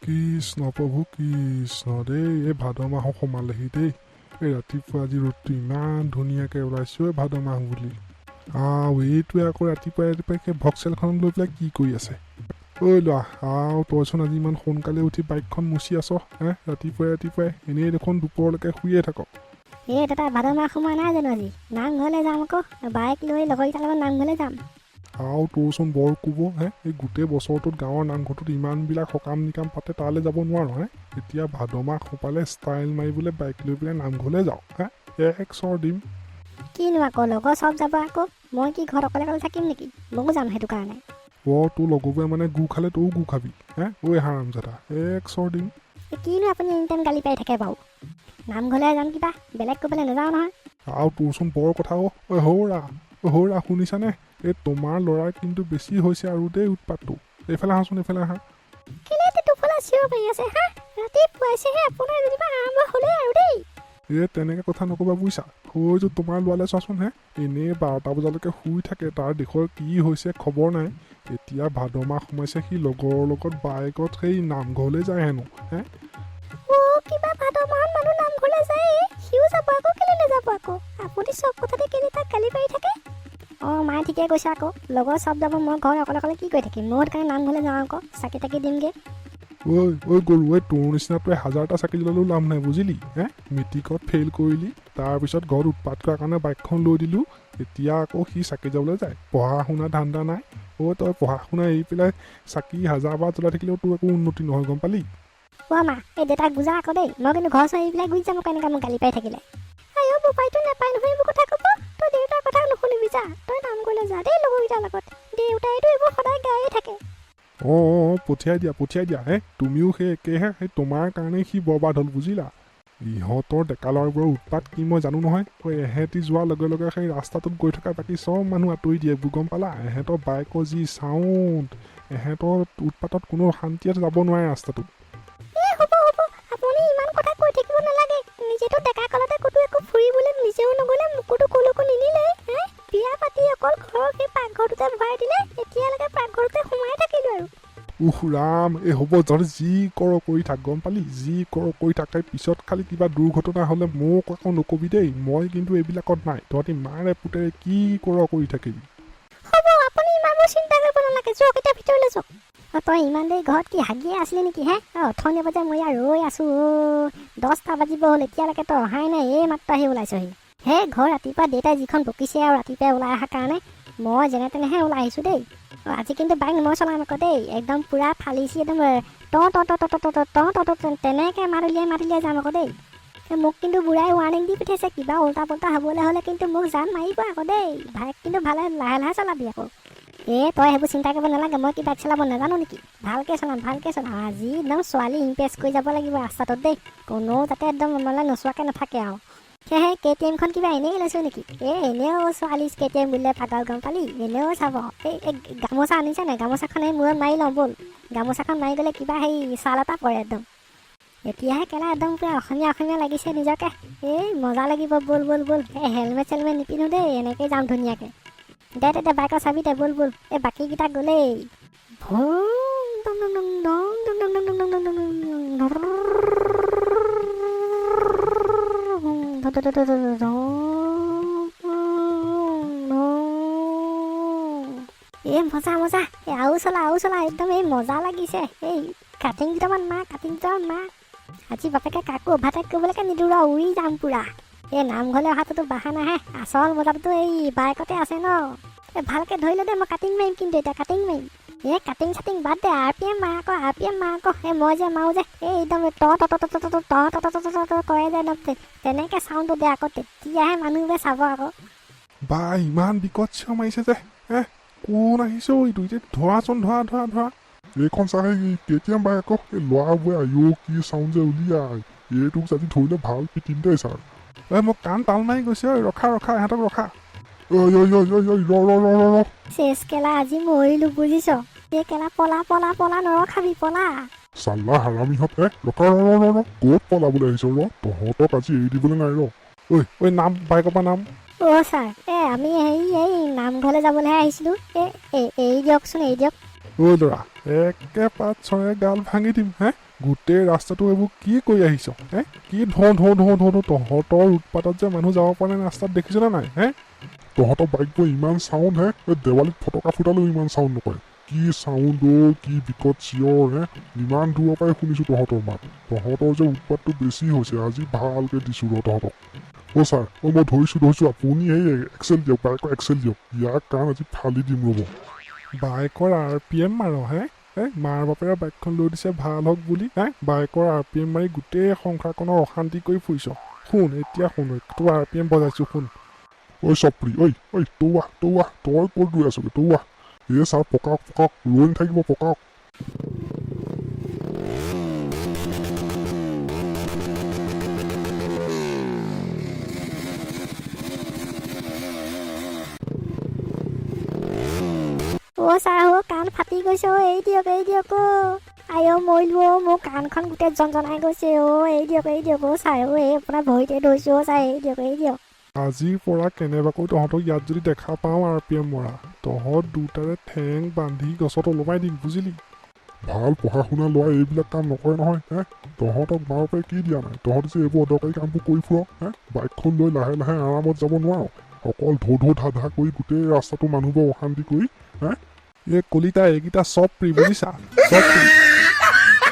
প্ৰভু কৃষ্ণ দেই এই ভাদ মাহ সোমালেহি দেই এই ৰাতিপুৱা আজি ৰ'দটো ইমান ধুনীয়াকৈ ওলাইছোঁ এই ভাদ মাহ বুলি এইটোৱে আকৌ ৰাতিপুৱাই সেই ভক্সেলখন লৈ পেলাই কি কৰি আছে ঐ লোৱা তইচোন আজি ইমান সোনকালে উঠি বাইকখন মুচি আছ ৰাতিপুৱাই এনেই দেখোন দুপৰলৈকে শুয়ে থাক এই দাদা ভাদ মাহ সোমোৱা নাই জানো আজি নামঘৰলৈ যাম আকৌ বাইক লৈ লগৰকেইটাৰ লগত নামঘৰলৈ যাম তোৰচোন বৰ ক'ব এই গোটেই বছৰটোত গাঁৱৰ নামঘৰটোত ইমানবিলাক সকাম নিকাম পাতে তালৈ যাব নোৱাৰো এতিয়া ভাদ মাহ সোপালে ষ্টাইল মাৰিবলৈ বাইক লৈ পেলাই নামঘৰলৈ যাওঁ এক চৰ দিম কিনো আকৌ লগৰ চব যাব আকৌ মই কি ঘৰত অকলে থাকিম নেকি ময়ো যাম সেইটো কাৰণে তোৰ লগৰবোৰে মানে গু খালে তয়ো গু খাবি ঐ হাৰামজাদা এক চৰ দিম কিনো আপুনি এনি টাইম গালি পাৰি থাকে বাৰু নামঘৰলৈ যাম কিবা বেলেগ ক'বলৈ নাযাওঁ নহয় তোৰচোন বৰ কথা হৌৰা শুনিছানে এই তোমাৰ ল'ৰাৰ কিন্তু বেছি হৈছে আৰু দেই উৎপাতটো এইফালে আহাচোন এইফালে আহা তেনেকৈ কথা নক'বা বুজিছা যে তোমাৰ ল'ৰালে চোৱাচোন এনেই 12টা বজালৈকে শুই থাকে তাৰ দেশৰ কি হৈছে খবৰ নাই এতিয়া ভাদ মাহ সোমাইছে সি লগৰৰ লগত বাইকত সেই নামঘৰলৈ যায় হেনো মায়ে ঠিকে কৈছে আকৌ লগৰ চব যাব মই ঘৰত অকলে কি কৰি থাকিম মই কাৰণে নামঘৰলৈ যাওঁ আকৌ চাকি তাকি দিমগৈ গৰু তোৰ নিচিনাটোৱে 1000টা চাকি জ্বলালেও লাভ নাই বুজিলি মেট্ৰিকত ফেইল কৰিলি তাৰপিছত ঘৰত উৎপাত কৰাৰ কাৰণে বাইকখন লৈ দিলোঁ এতিয়া আকৌ সি চাকি যাবলৈ যায় পঢ়া শুনা ধান্দা নাই তই পঢ়া শুনা এৰি পেলাই চাকি 1000 বাৰ জ্বলাই থাকিলেও তোৰ একো উন্নতি নহয় গম পালি মা এই দেউতাক বুজা আকৌ দেই মই কিন্তু ঘৰ চৰ এইবিলাক গুচি যাম কেনেকৈ মোক গালি পাই থাকিলে উপায়টো নাপায় নহয় এইবোৰ কথা ক'ব তই দেউতাৰ কথা নুশুনিবি যা তই নামঘৰলৈ যা দেই লগৰকেইটাৰ লগত দেউতাইতো এইবোৰ সদায় গায়ে থাকে পঠিয়াই দিয়া তুমিও সেই একেহে সেই তোমাৰ কাৰণেই সি বৰবাদ হ'ল বুজিলা ইহঁতৰ ডেকা ল'ৰাবোৰৰ উৎপাত কি মই জানো নহয় এহেঁতি যোৱাৰ লগে লগে সেই ৰাস্তাটোত গৈ থকা বাকী চব মানুহ আঁতৰি দিয়ে গম পালা এহেঁতৰ বাইকৰ যি চাউণ্ড এহেঁতৰ উৎপাতত কোনো শান্তিৰে যাব নোৱাৰে ৰাস্তাটোত ৰাম হ'ব তহঁতে যি কৰ কৰি থাক গম পালি যি কৰ কৰি থাক পিছত খালি কিবা দুৰ্ঘটনা হ'লে মোক আকৌ নকবি দেই মই কিন্তু এইবিলাকত নাই তহঁতি মাৰে পুতেৰে কি কৰ কৰি থাকিবি তই ইমান দেৰি ঘৰত কি হাগিয়ে আছিলি নেকি অথনি বজাই মই ৰৈ আছো 10টা বাজিব হ'ল এতিয়ালৈকে তই অহাই নাই এই মাত্ৰ আহি ওলাইছহি ঘৰ ৰাতিপুৱা দেউতাই যিখন বকিছে আৰু ৰাতিপুৱাই ওলাই অহাৰ কাৰণে মই যেনে তেনেহে ওলাই আহিছোঁ দেই আজি কিন্তু বাইক মই চলাম আকৌ দেই একদম পুৰা ফালিছি একদম তেনেকৈ মাৰিলিয়াই যাম আকৌ দেই মোক কিন্তু বুঢ়াই ৱাৰ্ণিং দি পঠিয়াইছে কিবা উল্টা পুল্টা হ'বলৈ হ'লে কিন্তু মোক জান মাৰিব আকৌ দেই বাইক কিন্তু লাহে চলাবি আকৌ তই সেইবোৰ চিন্তা কৰিব নালাগে মই কি বাইক চলাব নাজানো নেকি ভালকৈ চলাম আজি একদম ছোৱালী ইমপ্ৰেছ কৰি যাব লাগিব ৰাস্তাটোত দেই কোনো যাতে একদম মানে নোচোৱাকৈ নাথাকে আৰু সেয়েহে KTM-খন কিবা এনেই লৈছোঁ নেকি এনেও ছোৱালী KTM বুলিলে পাগল গম পালি এনেও চাব এই গামোচা আনিছে নাই গামোচাখন এই মূৰত মাৰি লওঁ ব'ল গামোচাখন মাৰি গ'লে কিবা সেই ছাল এটা পৰে একদম এতিয়াহে কেলা একদম পুৰা অসমীয়া লাগিছে নিজকে মজা লাগিব ব'ল হেলমেট চেলমেট নিপিন্ধো দেই এনেকৈ যাম ধুনীয়াকৈ দে বাইকৰ চাবি দে ব'ল বাকীকেইটা গ'লেই মজা আৰু চলা একদম মজা লাগিছে কাটিং দুটামান মাৰ আজি বাপেকে কাকো অভাৰটেক কৰিবলৈকে নিদিওঁ উৰি যাম পুৰা নামঘৰলৈ অহাটোতো বাহানাহে আচল মজাটো এই বাইকতে আছে ন ভালকৈ ধৰিলে দে মই কাটিং মাৰিম কিন্তু এতিয়া কাটিং মাৰিম কাটিং চাটিং বাদ দে RPM মাৰ আকৌ মই যে মাৰো যে একদম কৰে যে একদম তেনেকৈ চাউণ্ডটো দে আকৌ তেতিয়াহে মানুহবোৰে চাব আকৌ বা ইমান বিকট চিঞৰ মাৰিছে যে কোন আহিছে এইটো এতিয়া ধৰাচোন ধৰা এইখন চাহে KTM বাইক আকৌ ল'ৰাবোৰে কি চাউণ্ড যে উলিয়াই এইটোক যদি ধৰিলে ভাল পিটিম দেই ছাৰ মোক কাণ তাল মাৰি গৈছে ৰখা ইহঁতক ৰখা চেচ কেলা আজি মৰিলো বুজিছ কেলা পলা নৰখাবি পলা চাল্লা হাৰামিহঁত ৰখা ক'ত পলাবলৈ আহিছ তহঁতক আজি এৰি দিবলৈ নাই ঐ নাম বাইকৰ পৰা নাম ছাৰ আমি এই নামঘৰলৈ যাবলৈহে আহিছিলোঁ এৰি দিয়কচোন ঐ ল'ৰা একে পাত চৰে গাল ভাঙি দিম হে গোটেই ৰাস্তাটো এইবোৰ কি কৰি আহিছ হে কি ধো তহঁতৰ উৎপাতত যে মানুহ যাব পৰা নাই ৰাস্তাত দেখিছনে নাই হে তহঁতৰ বাইকবোৰ ইমান চাউণ্ড হে দেৱালীত ফটকা ফুটালেও ইমান চাউণ্ড নকৰে কি চাউণ্ড কি বিকট চিঞৰ হে ইমান দূৰৰ পৰাই শুনিছোঁ তহঁতৰ মাত তহঁতৰ যে উৎপাতটো বেছি হৈছে আজি ভালকৈ দিছোঁ তহঁতক ছাৰ মই ধৰিছোঁ আপুনি এই এক্সেল দিয়ক বাইকৰ এক্সেল দিয়ক ইয়াক কাৰণ আজি ফালি দিম ৰ'ব বাইকৰ RPM মাৰ হে মাৰ বাপেৰে বাইকখন লৈ দিছে ভাল হওক বুলি বাইকৰ RPM মাৰি গোটেই সংসাৰখনৰ অশান্তি কৰি ফুৰিছ শুন এতিয়া শুন তোৰ RPM বজাইছোঁ শুন ঐ চপ্ৰি ঐ তই ক'ত ৰৈ আছগৈ তৌ ছাৰ পকাওক ৰৈ নাথাকিব পকাওক ছাৰ কাণ ফাটি গৈছে এই দিয়ক আইঅ মৰিলো মোৰ কাণখন গোটেই জনজনাই গৈছে এই দিয়ক ছাৰ এই আপোনাৰ ভৰিতে ধৰিছোঁ ছাৰ এই দিয়ক আজিৰ পৰা কেনেবাকৈ তহঁতক ইয়াত যদি দেখা পাওঁ RPM মৰা তহঁত দুটাৰে ঠেং বান্ধি গছত ওলমাই দিম বুজিলি ভাল পঢ়া শুনা ল'ৰা এইবিলাক কাম নকৰে নহয় তহঁতক মাৰ পৰা কি দিয়া নাই তহঁত যে এইবোৰ অদৰকাৰী কামবোৰ কৰি ফুৰ বাইকখন লৈ লাহে লাহে আৰামত যাব নোৱাৰ অকল ধা কৰি গোটেই ৰাস্তাটো মানুহবোৰ অশান্তি কৰি এই কলিতা এইকেইটা চব বুজিছা চব